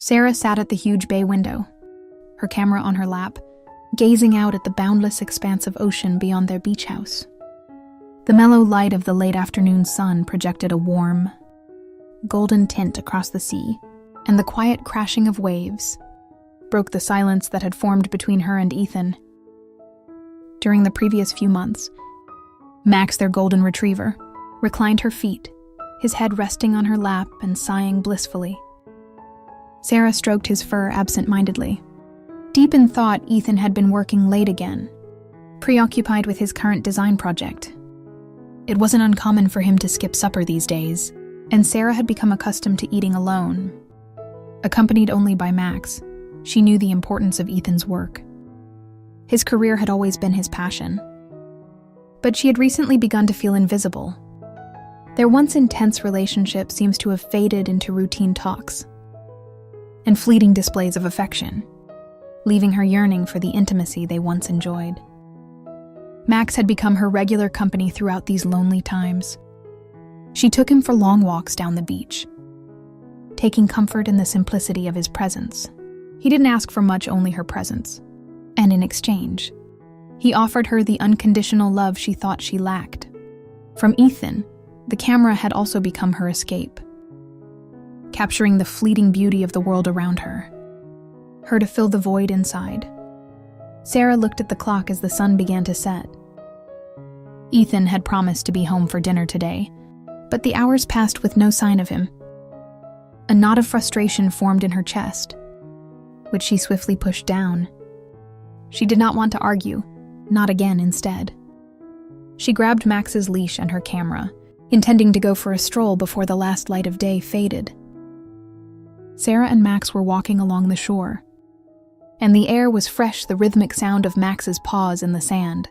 Sarah sat at the huge bay window, her camera on her lap, gazing out at the boundless expanse of ocean beyond their beach house. The mellow light of the late afternoon sun projected a warm, golden tint across the sea, and the quiet crashing of waves broke the silence that had formed between her and Ethan. During the previous few months, Max, their golden retriever, reclined her feet, his head resting on her lap and sighing blissfully. Sarah stroked his fur absent-mindedly. Deep in thought, Ethan had been working late again, preoccupied with his current design project. It wasn't uncommon for him to skip supper these days, and Sarah had become accustomed to eating alone. Accompanied only by Max, she knew the importance of Ethan's work. His career had always been his passion, but she had recently begun to feel invisible. Their once intense relationship seems to have faded into routine talks and fleeting displays of affection, leaving her yearning for the intimacy they once enjoyed. Max had become her regular company throughout these lonely times. She took him for long walks down the beach, taking comfort in the simplicity of his presence. He didn't ask for much, only her presence. And in exchange, he offered her the unconditional love she thought she lacked. From Ethan, the camera had also become her escape, capturing the fleeting beauty of the world around her to fill the void inside. Sarah looked at the clock as the sun began to set. Ethan had promised to be home for dinner today, but the hours passed with no sign of him. A knot of frustration formed in her chest, which she swiftly pushed down. She did not want to argue, not again instead. She grabbed Max's leash and her camera, intending to go for a stroll before the last light of day faded. Sarah and Max were walking along the shore, and the air was fresh, the rhythmic sound of Max's paws in the sand,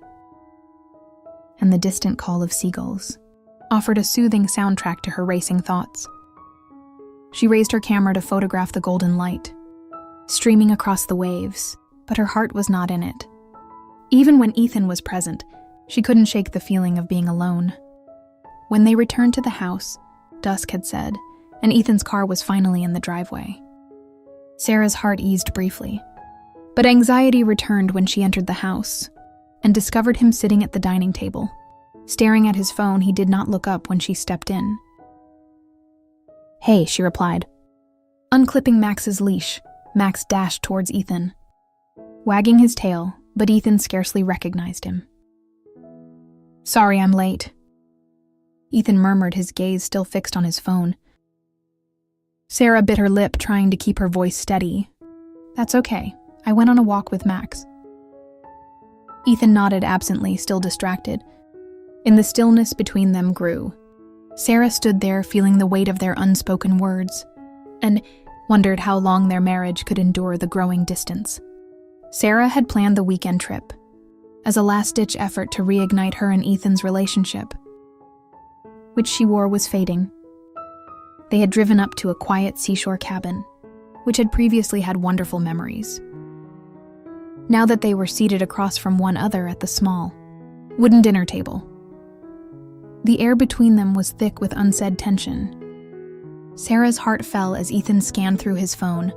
and the distant call of seagulls offered a soothing soundtrack to her racing thoughts. She raised her camera to photograph the golden light, streaming across the waves, but her heart was not in it. Even when Ethan was present, she couldn't shake the feeling of being alone. When they returned to the house, dusk had set, and Ethan's car was finally in the driveway. Sarah's heart eased briefly, but anxiety returned when she entered the house and discovered him sitting at the dining table. Staring at his phone, he did not look up when she stepped in. "Hey," she replied. Unclipping Max's leash, Max dashed towards Ethan, wagging his tail, but Ethan scarcely recognized him. "Sorry I'm late," Ethan murmured, his gaze still fixed on his phone. Sarah bit her lip, trying to keep her voice steady. "That's okay. I went on a walk with Max." Ethan nodded absently, still distracted. In the stillness between them grew. Sarah stood there, feeling the weight of their unspoken words, and wondered how long their marriage could endure the growing distance. Sarah had planned the weekend trip as a last-ditch effort to reignite her and Ethan's relationship, which she wore was fading. They had driven up to a quiet seashore cabin, which had previously had wonderful memories. Now that they were seated across from one another at the small, wooden dinner table, the air between them was thick with unsaid tension. Sarah's heart fell as Ethan scanned through his phone.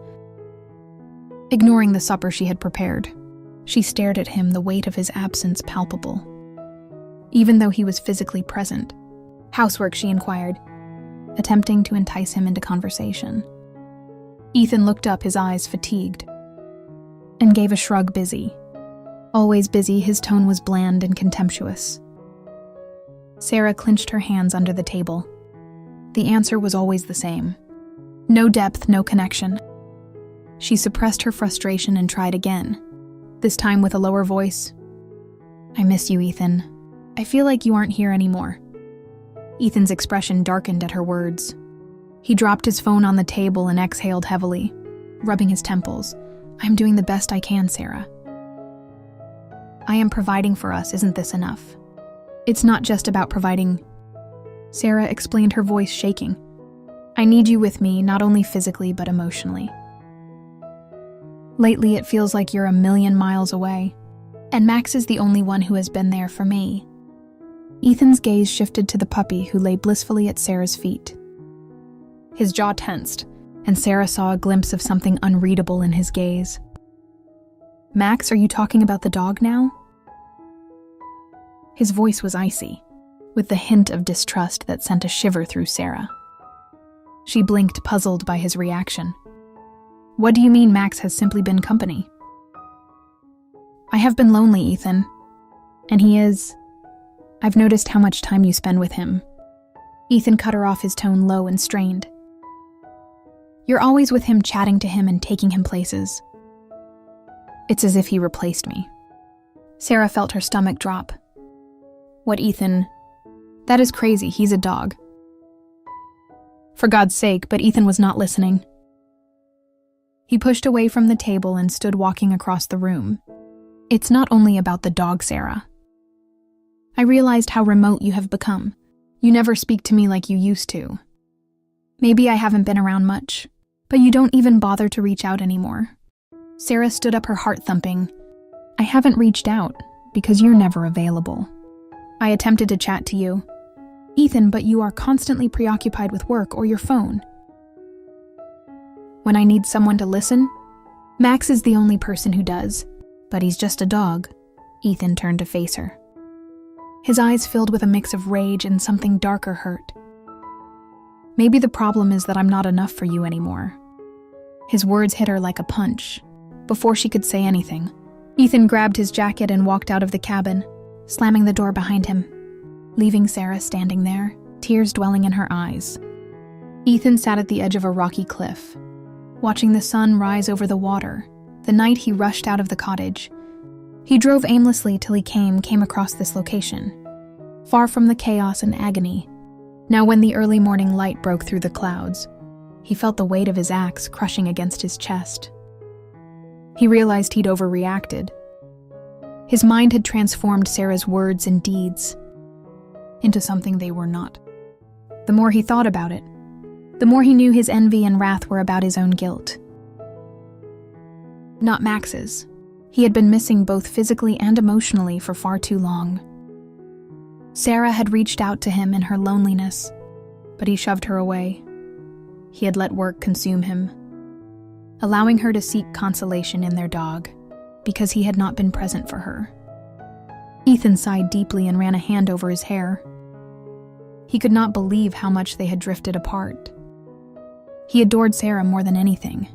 Ignoring the supper she had prepared, she stared at him, the weight of his absence palpable. Even though he was physically present. "Housework?" she inquired, attempting to entice him into conversation. Ethan looked up, his eyes fatigued, and gave a shrug. "Busy." Always busy, his tone was bland and contemptuous. Sarah clenched her hands under the table. The answer was always the same. No depth, no connection. She suppressed her frustration and tried again, this time with a lower voice. "I miss you, Ethan. I feel like you aren't here anymore." Ethan's expression darkened at her words. He dropped his phone on the table and exhaled heavily, rubbing his temples. "I'm doing the best I can, Sarah. I am providing for us. Isn't this enough?" "It's not just about providing," Sarah explained, her voice shaking. "I need you with me, not only physically but emotionally. Lately it feels like you're a million miles away, and Max is the only one who has been there for me." Ethan's gaze shifted to the puppy who lay blissfully at Sarah's feet. His jaw tensed, and Sarah saw a glimpse of something unreadable in his gaze. "Max, are you talking about the dog now?" His voice was icy, with the hint of distrust that sent a shiver through Sarah. She blinked, puzzled by his reaction. "What do you mean Max has simply been company?" "I have been lonely, Ethan. And he is. I've noticed how much time you spend with him." Ethan cut her off, his tone low and strained. "You're always with him, chatting to him and taking him places." "It's as if he replaced me." Sarah felt her stomach drop. "What, Ethan? That is crazy. He's a dog." For God's sake, but Ethan was not listening. He pushed away from the table and stood walking across the room. "It's not only about the dog, Sarah. I realized how remote you have become. You never speak to me like you used to. Maybe I haven't been around much, but you don't even bother to reach out anymore." Sarah stood up, her heart thumping. "I haven't reached out because you're never available. I attempted to chat to you, Ethan, but you are constantly preoccupied with work or your phone. When I need someone to listen, Max is the only person who does, but he's just a dog." Ethan turned to face her. His eyes filled with a mix of rage and something darker hurt. "Maybe the problem is that I'm not enough for you anymore." His words hit her like a punch. Before she could say anything, Ethan grabbed his jacket and walked out of the cabin, slamming the door behind him, leaving Sarah standing there, tears dwelling in her eyes. Ethan sat at the edge of a rocky cliff, watching the sun rise over the water. The night he rushed out of the cottage, he drove aimlessly till he came across this location, far from the chaos and agony. Now when the early morning light broke through the clouds, he felt the weight of his axe crushing against his chest. He realized he'd overreacted. His mind had transformed Sarah's words and deeds into something they were not. The more he thought about it, the more he knew his envy and wrath were about his own guilt, not Max's. He had been missing both physically and emotionally for far too long. Sarah had reached out to him in her loneliness, but he shoved her away. He had let work consume him, allowing her to seek consolation in their dog, because he had not been present for her. Ethan sighed deeply and ran a hand over his hair. He could not believe how much they had drifted apart. He adored Sarah more than anything,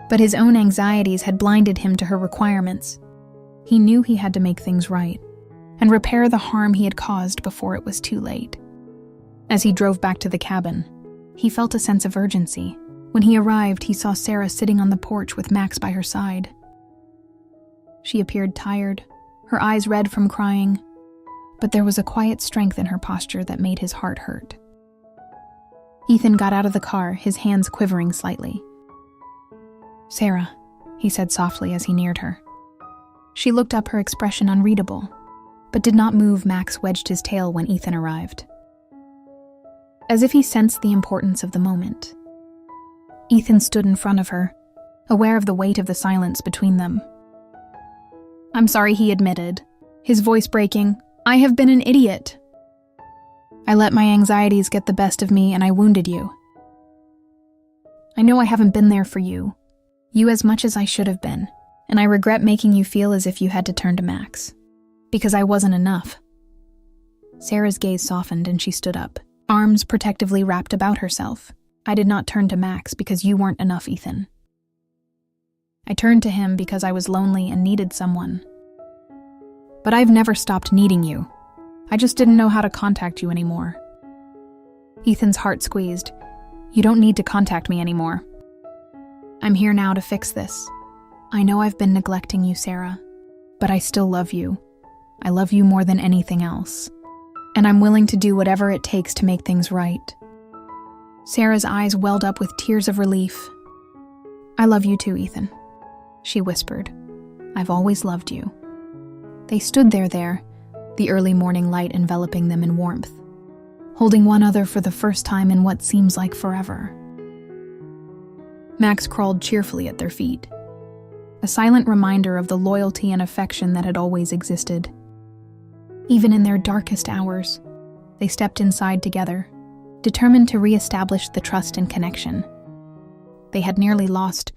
but his own anxieties had blinded him to her requirements. He knew he had to make things right and repair the harm he had caused before it was too late. As he drove back to the cabin, he felt a sense of urgency. When he arrived, he saw Sarah sitting on the porch with Max by her side. She appeared tired, her eyes red from crying, but there was a quiet strength in her posture that made his heart hurt. Ethan got out of the car, his hands quivering slightly. "Sarah," he said softly as he neared her. She looked up, her expression unreadable, but did not move. Max wedged his tail when Ethan arrived, as if he sensed the importance of the moment. Ethan stood in front of her, aware of the weight of the silence between them. "I'm sorry," he admitted, his voice breaking. "I have been an idiot. I let my anxieties get the best of me and I wounded you. I know I haven't been there for you as much as I should have been, and I regret making you feel as if you had to turn to Max, because I wasn't enough." Sarah's gaze softened and she stood up, arms protectively wrapped about herself. "I did not turn to Max because you weren't enough, Ethan. I turned to him because I was lonely and needed someone. But I've never stopped needing you. I just didn't know how to contact you anymore." Ethan's heart squeezed. "You don't need to contact me anymore. I'm here now to fix this. I know I've been neglecting you, Sarah, but I still love you. I love you more than anything else, and I'm willing to do whatever it takes to make things right." Sarah's eyes welled up with tears of relief. "I love you too, Ethan," she whispered. "I've always loved you." They stood there, the early morning light enveloping them in warmth, holding one another for the first time in what seems like forever. Max crawled cheerfully at their feet, a silent reminder of the loyalty and affection that had always existed. Even in their darkest hours, they stepped inside together, determined to reestablish the trust and connection. They had nearly lost